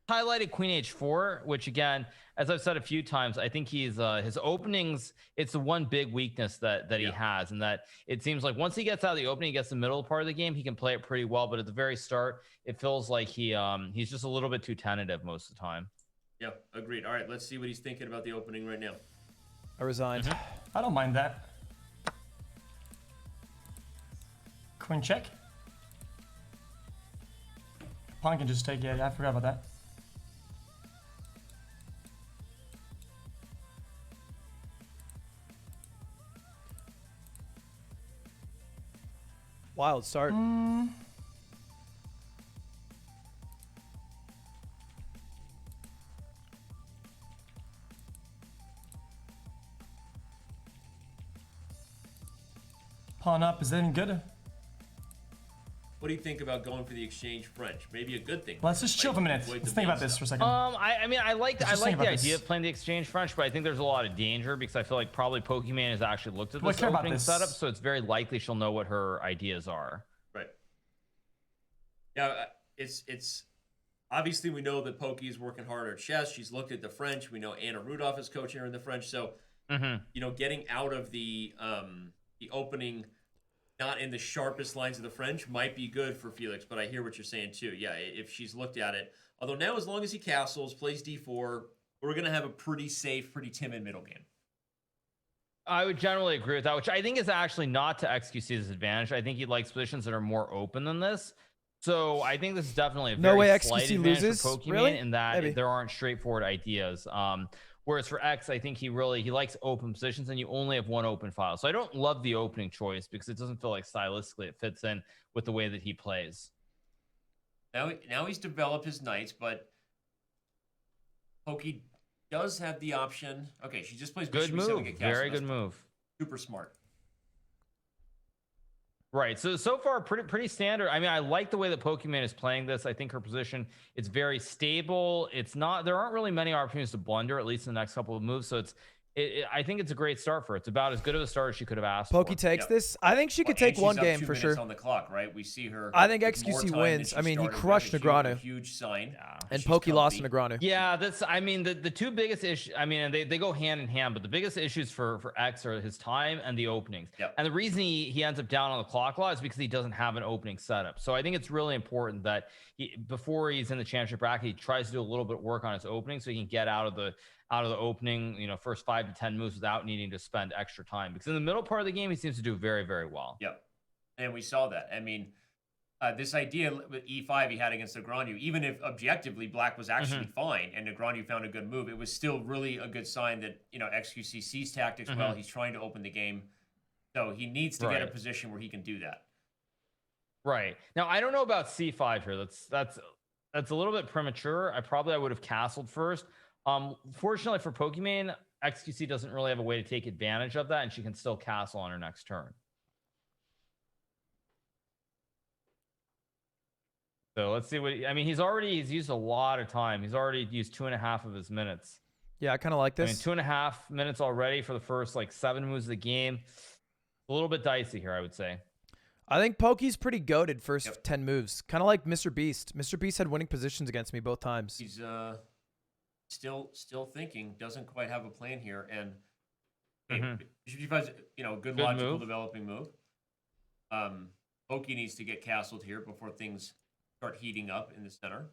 highlighted queen h4, which again, as I've said a few times, I think he's his openings, it's the one big weakness that he has, and that it seems like once he gets out of the opening, he gets the middle part of the game, he can play it pretty well, but at the very start it feels like he's just a little bit too tentative most of the time. Yeah, agreed. All right, let's see what he's thinking about the opening right now. I resigned. I don't mind that. Queen check. Pawn can just take, yeah, I forgot about that. Wild start. Pawn up, is that any good? What do you think about going for the exchange French? Maybe a good thing. Let's just chill for a minute. Let's think about this for a second. I mean, I like the idea of playing the exchange French, but I think there's a lot of danger because I feel like probably Pokimane has actually looked at this opening setup, so it's very likely she'll know what her ideas are. Right. Yeah, it's obviously we know that Poki is working hard at chess. She's looked at the French. We know Anna Rudolph is coaching her in the French. So, you know, getting out of the opening not in the sharpest lines of the French might be good for Felix, but I hear what you're saying too. Yeah, if she's looked at it. Although now, as long as he castles, plays d4, we're going to have a pretty safe, pretty timid middle game. I would generally agree with that, which I think is actually not to xQc's advantage. I think he likes positions that are more open than this. So I think this is definitely a very slight advantage for Pokimane in that there aren't straightforward ideas. Whereas for X, I think he likes open positions, and you only have one open file. So I don't love the opening choice because it doesn't feel like stylistically it fits in with the way that he plays. Now he's developed his knights, but Poki does have the option. Okay, she just plays good move, very good move, super smart. Right. So far, pretty standard. I mean, I like the way that Pokimane is playing this. I think her position, it's very stable. There aren't really many opportunities to blunder, at least in the next couple of moves. So I think it's a great start for her. It's about as good of a start as she could have asked for. Poki takes this. I think she could take one game for sure. On the clock, right? We see her. I think xQc wins. I mean, he crushed Negreanu. Huge sign. Yeah. And Poki lost to Negreanu. Yeah, I mean, the two biggest issues, I mean, they go hand in hand, but the biggest issues for X are his time and the openings. Yep. And the reason he ends up down on the clock a lot is because he doesn't have an opening setup. So I think it's really important that before he's in the championship bracket, he tries to do a little bit of work on his opening so he can get out of the opening, first 5 to 10 moves without needing to spend extra time. Because in the middle part of the game, he seems to do very, very well. Yep. And we saw that. I mean, this idea with E5 he had against Negreanu, even if objectively Black was actually fine and Negreanu found a good move, it was still really a good sign that, xQc sees tactics well. He's trying to open the game. So he needs to get a position where he can do that. Right. Now, I don't know about C5 here. That's a little bit premature. I would have castled first. Fortunately for Pokimane, xQc doesn't really have a way to take advantage of that, and she can still castle on her next turn. So let's see he's used a lot of time. He's already used 2.5 of his minutes. Yeah, I kind of like this. 2.5 minutes already for the first 7 moves of the game. A little bit dicey here, I would say. I think Poki's pretty goated first 10 moves. Kind of like Mr. Beast. Mr. Beast had winning positions against me both times. He's still thinking, doesn't quite have a plan here, and good logical move. Developing move. Poki needs to get castled here before things start heating up in the center.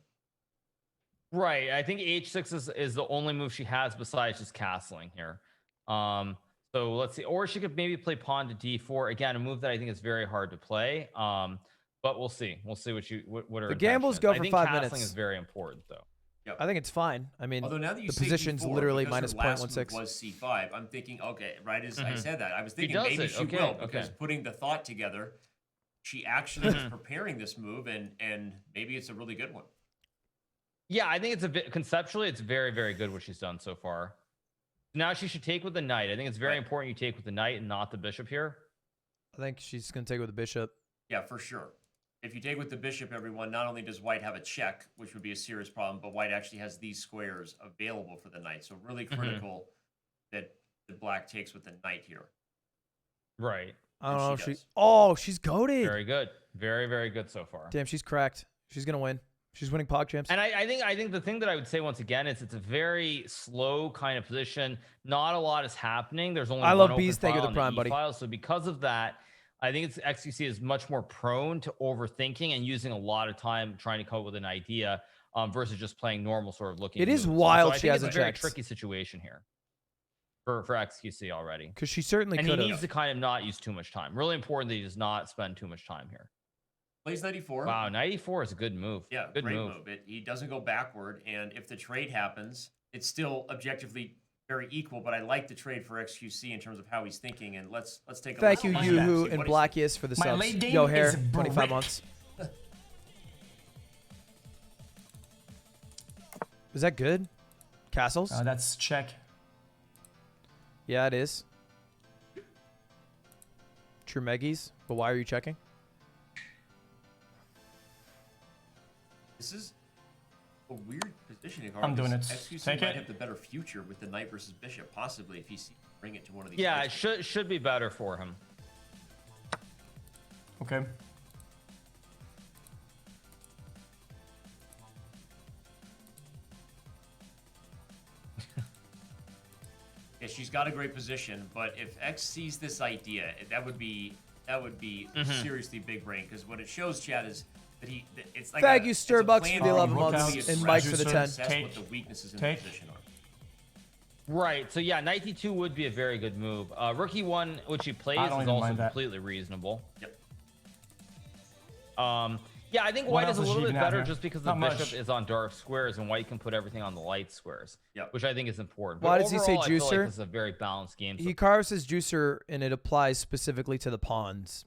Right. I think H6 is the only move she has besides just castling here. So let's see. Or she could maybe play pawn to D4. Again, a move that I think is very hard to play. But we'll see. We'll see what her The gambles go for 5 minutes. I think castling is very important, though. Yep. I think it's fine. I mean, although now that you the position's literally minus -0.16. 0.16. Was C5. I'm thinking, okay, right as I said that, I was thinking maybe she will, because putting the thought together, she actually was preparing this move, and maybe it's a really good one. Yeah, I think it's conceptually, it's very, very good what she's done so far. Now she should take with the knight. I think it's very important you take with the knight and not the bishop here. I think she's going to take with the bishop. Yeah, for sure. If you take with the bishop, everyone, not only does white have a check, which would be a serious problem, but white actually has these squares available for the knight. So really critical that the black takes with the knight here. Right. I don't know if she's goated. Very good. Very, very good so far. Damn, she's cracked. She's going to win. She's winning PogChamps. And I think the thing that I would say once again is it's a very slow kind of position. Not a lot is happening. There's only one open Beast. Thank you file for the prime, buddy. file. So because of that, I think it's xQc is much more prone to overthinking and using a lot of time trying to come up with an idea versus just playing normal sort of looking. It is moves. wild. So she hasn't it's a very checked. tricky situation here for xQc already. Because she certainly could And have. he needs to kind of not use too much time. Really important that he does not spend too much time here. Plays 94. Wow, 94 is a good move. Yeah, good great move. He doesn't go backward, and if the trade happens, it's still objectively very equal. But I like the trade for xQc in terms of how he's thinking. And let's take a Thank look. you, at Yoo-Hoo and Blackiest for the subs. late game Yo, hair, is 25 months. Is that good? Castles? That's check. Yeah, it is. True Meggies, but why are you checking? This is a weird positioning. I'm doing it. xQc Take might it. have the better future with the knight versus bishop, possibly if he bring it to one of these. Yeah, places. it should be better for him. Okay. Yeah, she's got a great position, but if X sees this idea, that would be seriously big brain, because what it shows, Chad, is that it's like Thank you, Starbucks, plan for the 11 to months, really and Mike for the assess 10. Take. what the weaknesses in Take. the position are. Right. So yeah, 92 would be a very good move. Rookie 1, which he plays, I don't is even also mind that. completely reasonable. Yep. Yeah, I think What white else is a does little she bit even have better here? just because the Not bishop much. is on dark squares and white can put everything on the light squares. Yep. Which I think is important. Why But does he say overall, I feel juicer? like this is a very balanced game. He carves his juicer, and it applies specifically to the pawns.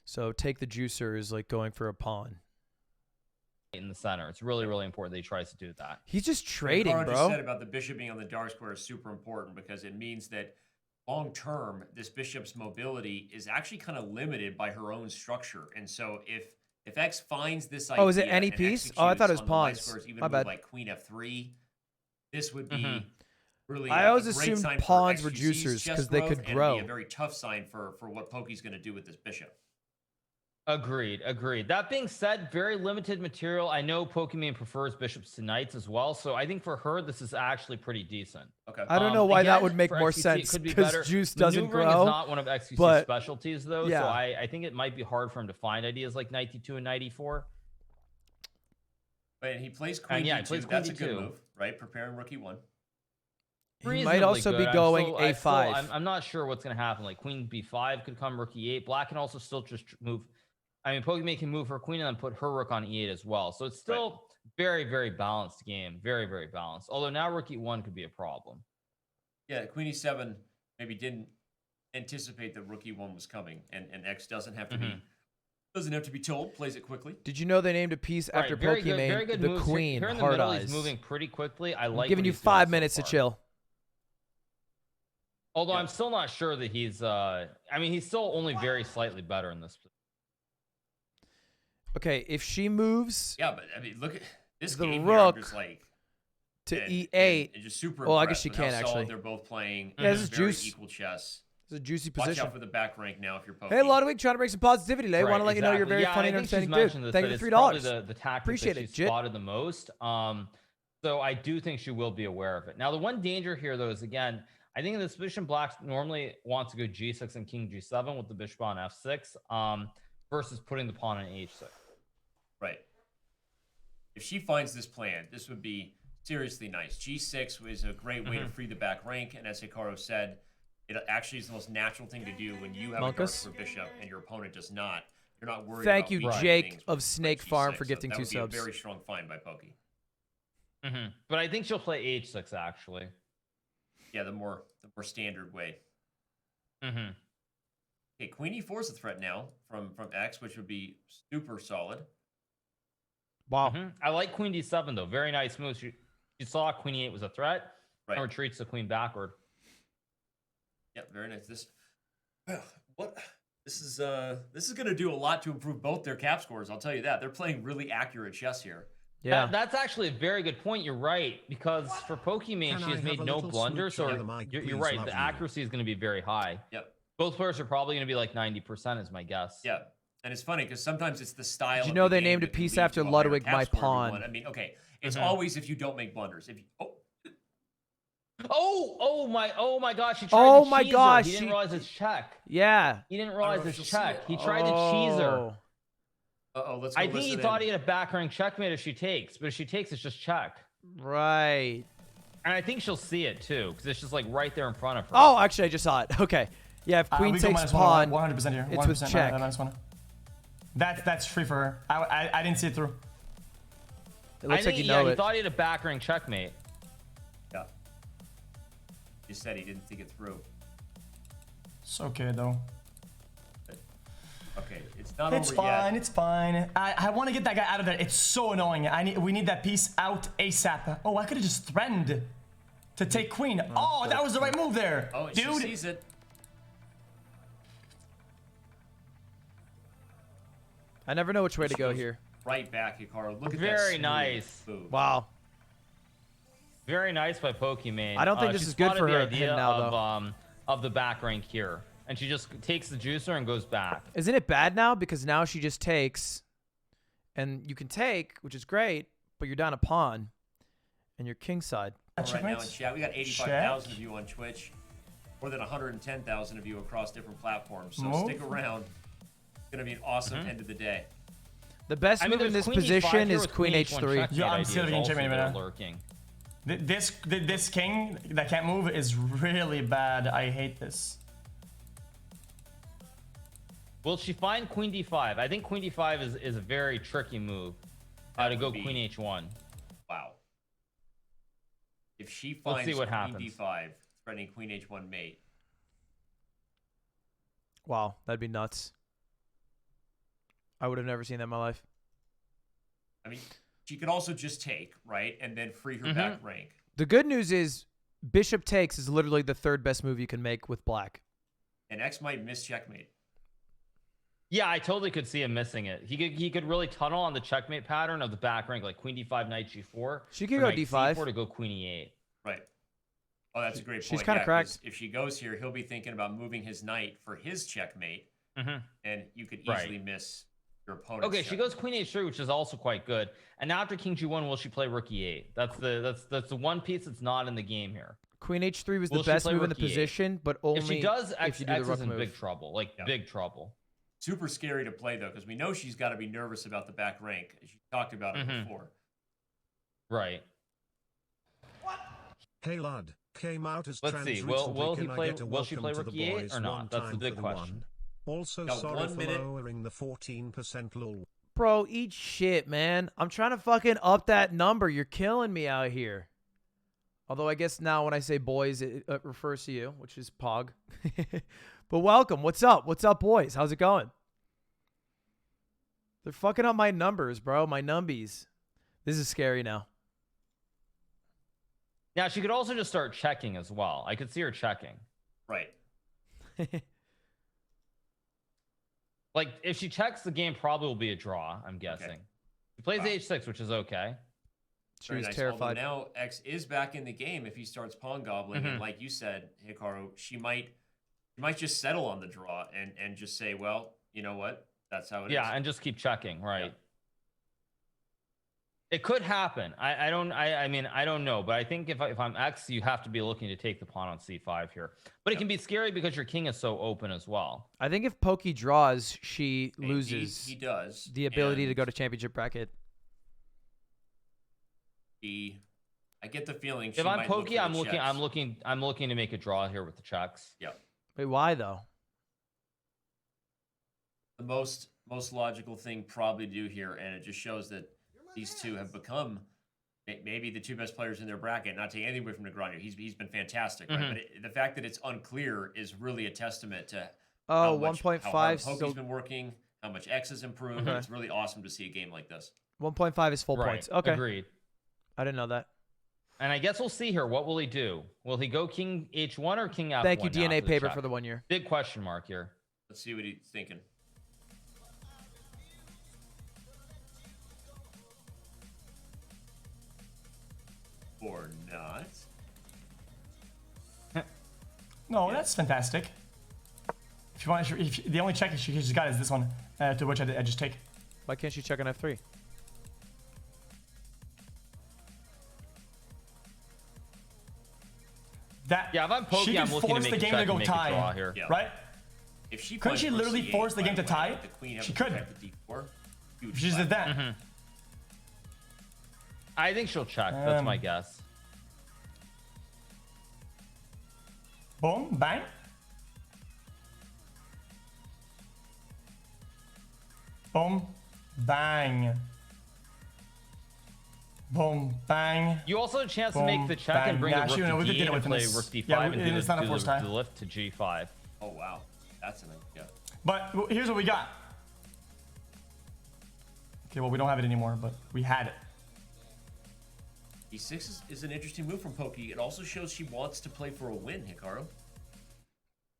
So take the juicer is like going for a pawn. In the center, it's really, really important that he tries to do that. He's just trading, What Carl bro. just said about the bishop being on the dark square is super important, because it means that long term, this bishop's mobility is actually kind of limited by her own structure. And so if X finds this idea, Oh, is it any and piece? Oh, I thought it was executes on the light pawns. squares, even My with bad. like queen f3, this would be really. I a always great assumed sign for pawns were xQc's juicers chess 'cause they growth, could and grow. be a very tough sign for what Poki's going to do with this bishop. Agreed. That being said, very limited material. I know Pokimane prefers bishops to knights as well, so I think for her this is actually pretty decent. Okay. I don't know why that Again, would make for more xQc, it sense, could be because better. juice doesn't Maneuvering grow. is not one of xQc's but- specialties, though, yeah. so I think it might be hard for him to find ideas like 92 and 94. But he plays queen yeah, he d2. plays queen That's a good d2. move, right? Preparing rookie 1. He might Reasonably also good. be I'm going still- a5. I'm not sure what's going to happen. Like queen b5 could come, rook e8. Black can also still just move. I mean, Pokimane can move her queen and then put her rook on e8 as well. So it's still very, very balanced game. Very, very balanced. Although now rook e1 could be a problem. Yeah, queen e7 maybe didn't anticipate that rookie 1 was coming, and X doesn't have to be told. Plays it quickly. Did you know they named a piece after very Pokimane good the moves. queen, Here in the hard middle, eyes? he's moving pretty quickly. I I'm like giving what you he's doing 5 so minutes to far. chill. Although I'm still not sure that he's I mean, he's still only very slightly better in this. Okay, if she moves Yeah, but I mean, look at this The game rook here. Just like to and- e8, and just super. Well, I guess impressed she with how can, solid actually. They're both playing. Yeah, this is very juice. equal chess. it's a juicy Watch position. out for the back rank now if you're Poki. Hey, Ludwig, trying to bring some positivity. They Right, want to let you know you're very exactly. funny I and think she's entertaining mentioned dude. this, Thank that you it's for probably $3. the tactic Appreciate that it, she's Jit. spotted the most. So I do think she will be aware of it. Now, the one danger here, though, is again, I think in this position, Black normally wants to go g6 and king g7 with the bishop on f6, versus putting the pawn on h6. Right. If she finds this plan, this would be seriously nice. G6 was a great way to free the back rank, and as Hikaru said, it actually is the most natural thing to do when you have a dark Monkus? square bishop and your opponent does not. You're not worried. Thank about you, weakening Jake things of with Snake G6, Farm, for so gifting that 2 would be subs. A very strong find by Poki. But I think she'll play h6 actually. Yeah, the more standard way. Mm-hmm. Okay, queen e4 is a threat now from X, which would be super solid. Wow. I like queen d7 though. Very nice move. She saw queen e8 was a threat and retreats the queen backward. Yeah, very nice. This is going to do a lot to improve both their cap scores. I'll tell you that. They're playing really accurate chess here. Yeah. That's actually a very good point. You're right, because for Pokimane, she has made no blunders, so you're right. The accuracy is going to be very high. Yep. Both players are probably going to be like 90% is my guess. Yeah. And it's funny because sometimes it's the style. Did you of know the they game named a that can piece lead after to a higher Ludwig, cap my score every pawn? one. I mean, okay, it's always if you don't make blunders. If you, Oh my gosh, he tried Oh to my cheese gosh, her. He didn't realize it's check. Yeah. He didn't know realize if it's she'll see check. it. He tried to cheese her. let's go. I think he listen thought in. he had a back rank checkmate if she takes, but if she takes, it's just check. Right. And I think she'll see it too, because it's just like right there in front of her. Oh, actually, I just saw it. Okay. Yeah, if queen we go takes -1, pawn, 100% here. it's with 100%, check. -1. That's free for her. I didn't see it through. It looks I think, like you know he it. thought he had a back rank checkmate. Yeah. You said he didn't think it through. It's okay though. Okay, it's not It's over fine. yet. It's fine. I want to get that guy out of there. It's so annoying. We need that piece out ASAP. Oh, I could have just threatened to take queen. Oh, that was the right move there, Oh, she dude. sees it. I never know which way to She go goes here. Right back, Hikaru. Look at that. Very smooth nice. move. Wow. Very nice by Pokimane. I don't think this she is good spotted for the her idea him now, of the back rank here, and she just takes the juicer and goes back. Isn't it bad now? Because now she just takes, and you can take, which is great, but you're down a pawn, and you're king side. Right now in chat, we got 85,000 of you on Twitch, more than 110,000 of you across different platforms. So stick around. It's gonna be an awesome end of the day. The best move in there's this queen position D5 here is with queen H1 h3. checkmate Yeah, I'm ideas still getting also checkmate that are right now. lurking. This king that can't move is really bad. I hate this. Will she find queen d5? I think queen d5 is a very tricky move. To go queen h1. Wow. If she Let's finds see what queen happens. d5, threatening queen h1 mate. Wow, that'd be nuts. I would have never seen that in my life. I mean, she could also just take, right? And then free her back rank. The good news is bishop takes is literally the third best move you can make with black. And X might miss checkmate. Yeah, I totally could see him missing it. He could really tunnel on the checkmate pattern of the back rank, like queen d5, knight g4. She could or go knight d5. c4 to go queen e8. Right. Oh, that's a great point. She's kinda 'cause correct. If she goes here, he'll be thinking about moving his knight for his checkmate. And you could Right. easily miss your opponent's Okay, she goes queen h3, which is also quite good. And now after king g1, will she play rook e8? That's the one piece that's not in the game here. Queen h3 was Will the she best play move in the rook e8? position, but only If she does, if you do the X rook is in move. big trouble. Like, big trouble. Super scary to play, though, because we know she's got to be nervous about the back rank. She talked about it before. Right. Hey lad, came out as Let's trans see. recently. Will he Can I play? get a Will she play welcome rook to the e8 boys or one not? That's the time big for the question. one? Also, Got sorry 1 for minute. lowering the 14% lol. Bro, eat shit, man. I'm trying to fucking up that number. You're killing me out here. Although I guess now when I say boys, it refers to you, which is Pog. But welcome. What's up? What's up, boys? How's it going? They're fucking up my numbers, bro. My numbies. This is scary now. Now, she could also just start checking as well. I could see her checking. Right. Like, if she checks, the game probably will be a draw, I'm guessing. She plays h6, which is okay. She Very was nice. terrified. Although now X is back in the game if he starts pawn gobbling. And like you said, Hikaru, she might just settle on the draw and just say, well, you know what? That's how it is. Yeah, and just keep checking, right? Yeah. It could happen. I mean, I don't know, but I think if I'm X, you have to be looking to take the pawn on c5 here. But it can be scary because your king is so open as well. I think if Pokey draws, she loses He does. the ability and to go to championship bracket. I get the feeling If I'm Pokey, I'm looking to make a draw here with the checks. Yeah. Wait, why though? The most logical thing probably to do here, and it just shows that these two have become maybe the two best players in their bracket. Not taking anything away from Negreanu, he's been fantastic, right? But the fact that it's unclear is really a testament to how 1.5 Pokey's been working, how much X has improved. It's really awesome to see a game like this. 1.5 is full points. Okay, Agreed. I didn't know that. And I guess we'll see here. What will he do? Will he go king h1 or king f1? Thank you, now DNA for the paper check? for the 1 year. Big question mark here. Let's see what he's thinking. Or not. No, that's fantastic. If you want, the only check she's got is this one, to which I just take. Why can't she check on F3? That Yeah, if I'm Poki, she I'm could looking to force make the a game check to go and make a draw tie, here. Yeah. right? If she Couldn't she finds literally C8, force the game to why tie? not the queen have She to could. protect the D4? Huge She just did flag. that. I think she'll check. That's my guess. Boom, bang. Boom, bang. Boom, bang. You also have a chance Boom, to make the check bang. and bring Yeah, the rook actually, no, we to did it D8 and within play this- rook D5 yeah, and do it's not a forced tie. the lift to G5. Oh wow, that's an idea. But here's what we got. Okay, well, we don't have it anymore, but we had it. E6 is an interesting move from Poki. It also shows she wants to play for a win, Hikaru.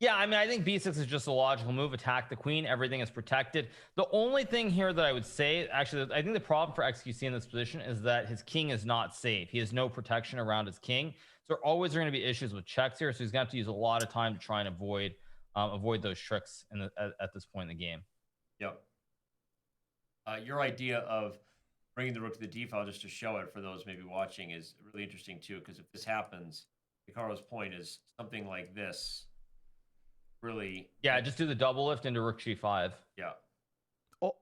Yeah, I mean, I think B6 is just a logical move. Attack the queen. Everything is protected. The only thing here that I would say, actually, I think the problem for xQc in this position is that his king is not safe. He has no protection around his king. So there always are going to be issues with checks here. So he's going to have to use a lot of time to try and avoid those tricks at this point in the game. Yep. Your idea of bringing the rook to the D file just to show it for those maybe watching is really interesting too, because if this happens, Hikaru's point is something like this. Really, Yeah, just do the double lift into rook G5. yeah. Oh,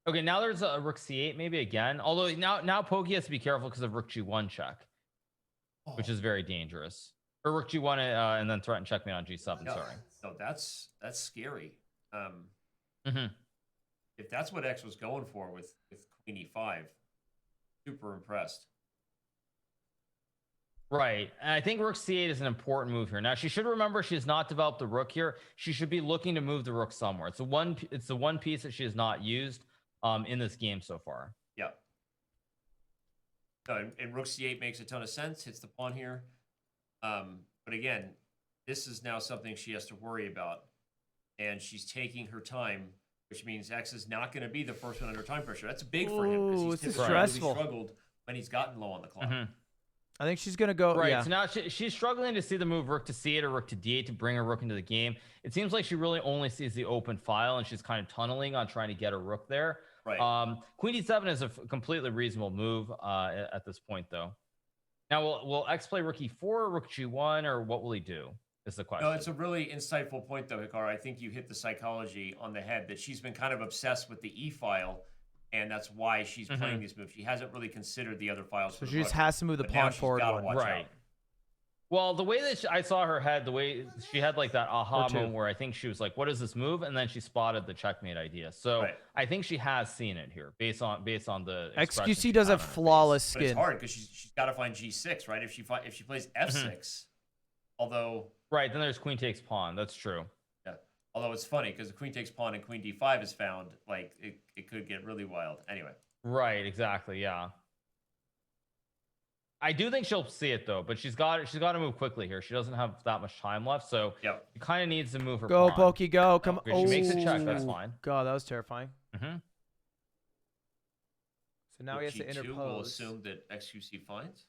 Okay, now there's a rook C8 maybe again. Although now Poki has to be careful because of rook G1 check, which is very dangerous. Or rook G1 and then threaten checkmate on G7. Yeah. Sorry. So that's scary. Mm-hmm. If that's what X was going for with Queen E5, super impressed. Right. And I think rook C8 is an important move here. Now, she should remember she has not developed the rook here. She should be looking to move the rook somewhere. It's the one piece that she has not used in this game so far. Yeah. No, and rook C8 makes a ton of sense. Hits the pawn here. But again, this is now something she has to worry about. And she's taking her time, which means X is not going to be the first one under time pressure. That's big for him because he's typically really struggled when he's gotten low on the clock. Mm-hmm. I think she's gonna go. Right. Yeah. So now she's struggling to see the move rook to C8 or rook to D8 to bring her rook into the game. It seems like she really only sees the open file and she's kind of tunneling on trying to get a rook there. Right. Queen D7 is a completely reasonable move at this point, though. Now, will X play rook E4 or rook G1, or what will he do? Is the question. No, it's a really insightful point, though, Hikaru. I think you hit the psychology on the head that she's been kind of obsessed with the E file, and that's why she's playing these moves. She hasn't really considered the other files. So she just has to move the pawn forward one. Right. Out. Well, the way that I saw her head, the way she had like that aha moment where I think she was like, "What is this move?" And then she spotted the checkmate idea. So I think she has seen it here, based on the xQc does have flawless skin. But it's hard because she's got to find G6, right? If she plays F6, although right, then there's queen takes pawn. That's true. Yeah. Although it's funny because the queen takes pawn and queen D5 is found, like it could get really wild. Anyway. Right. Exactly. Yeah. I do think she'll see it though, but she's got to move quickly here. She doesn't have that much time left, so she kind of needs to move her. Go, pawn. Poki, go! Come on! She makes a check. That's fine. God, that was terrifying. Mm-hmm. So now he has to interpose. We'll assume that xQc finds.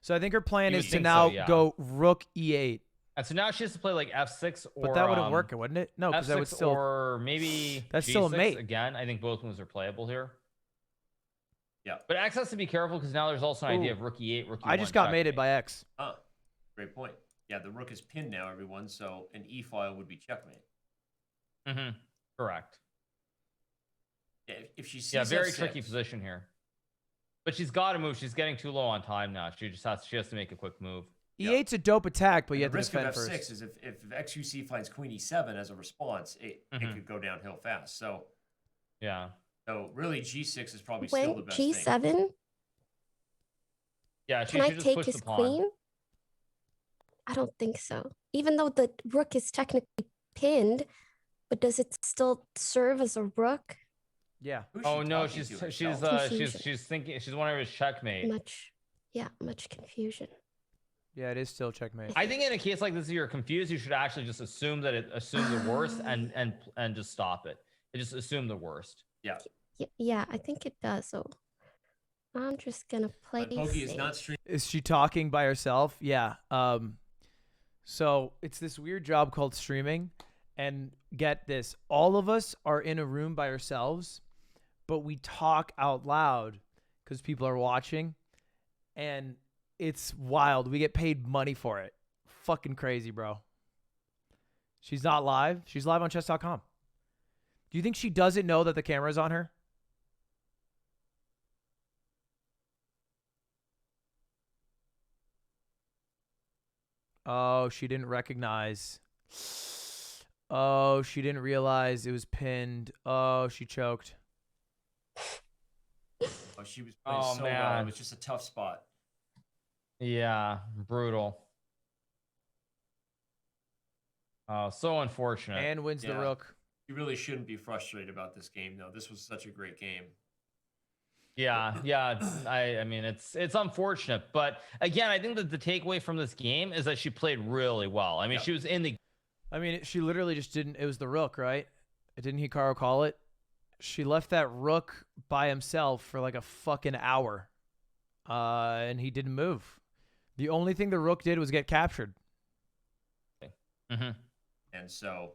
So I think her plan You is would to think now so, yeah. go rook E8. And so now she has to play like F6 or. But that wouldn't work, wouldn't it? No, because that would F6 still. or maybe That's G6 still a mate. again. I think both moves are playable here. Yeah. But X has to be careful because now there's also an idea of rook E8, rook E1. I just got checkmate. mated by X. Ah, great point. Yeah, the rook is pinned now, everyone. So an E file would be checkmate. Mm-hmm. Correct. Yeah, if she sees very F6, tricky position here. But she's got to move. She's getting too low on time now. She has to make a quick move. E8's a dope attack, but you have the to risk defend of F6 first. is if xQc finds queen E7 as a response, it could go downhill fast. So yeah. So really, G6 is probably still the best G7? thing. Yeah, Can I take his queen? I don't think so. Even though the rook is technically pinned, but does it still serve as a rook? Yeah. Oh no, she's thinking she's wondering if it's checkmate. Much confusion. Yeah, it is still checkmate. I think in a case like this, if you're confused, you should actually just assume that it assumes the worst and just stop it. Just assume the worst. Yeah. Yeah, I think it does. So I'm just gonna play. Poki is not streaming. Is she talking by herself? Yeah. So it's this weird job called streaming. And get this, all of us are in a room by ourselves, but we talk out loud because people are watching. And it's wild. We get paid money for it. Fucking crazy, bro. She's not live. She's live on chess.com. Do you think she doesn't know that the camera's on her? Oh, she didn't recognize. Oh, she didn't realize it was pinned. Oh, she choked. Oh, she was playing so well. It was just a tough spot. Yeah, brutal. Oh, so unfortunate. And wins the rook. You really shouldn't be frustrated about this game, though. This was such a great game. Yeah. I mean, it's unfortunate, but again, I think that the takeaway from this game is that she played really well. I mean, she was in the. I mean, she literally just didn't. It was the rook, right? Didn't Hikaru call it? She left that rook by himself for like a fucking hour, and he didn't move. The only thing the rook did was get captured. And so